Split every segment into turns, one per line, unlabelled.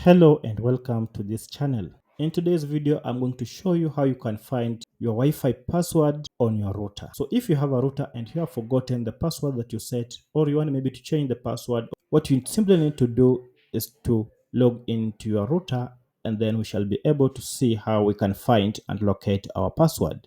Hello and welcome to this channel. In today's video, I'm going to show you how you can find your Wi-Fi password on your router. So if you have a router and you have forgotten the password that you set, or you want maybe to change the password, what you simply need to do is to log into your router, and then we shall be able to see how we can find and locate our password.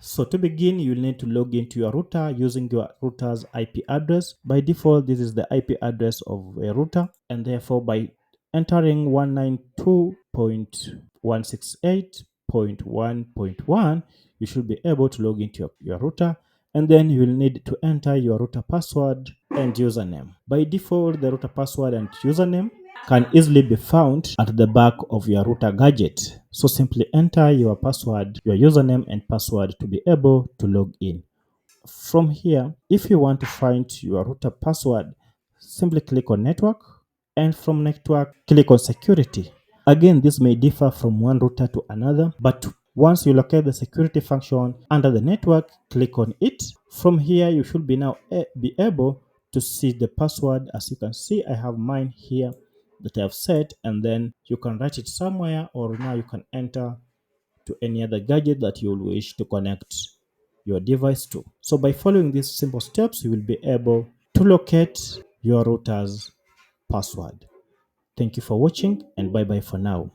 So to begin, you'll need to log into your router using your router's IP address. By default, this is the IP address of a router, and therefore by entering 192.168.1.1, you should be able to log into your router, and then you will need to enter your router password and username. By default, the router password and username can easily be found at the back of your router gadget. So simply enter your password, your username and password to be able to log in. From here, if you want to find your router password, simply click on network, and from network, click on security. Again, this may differ from one router to another, but once you locate the security function under the network, click on it. From here, you should be now be able to see the password. As you can see, I have mine here that I have set, and then you can write it somewhere, or now you can enter to any other gadget that you will wish to connect your device to. So by following these simple steps, you will be able to locate your router's password. Thank you for watching, and bye bye for now.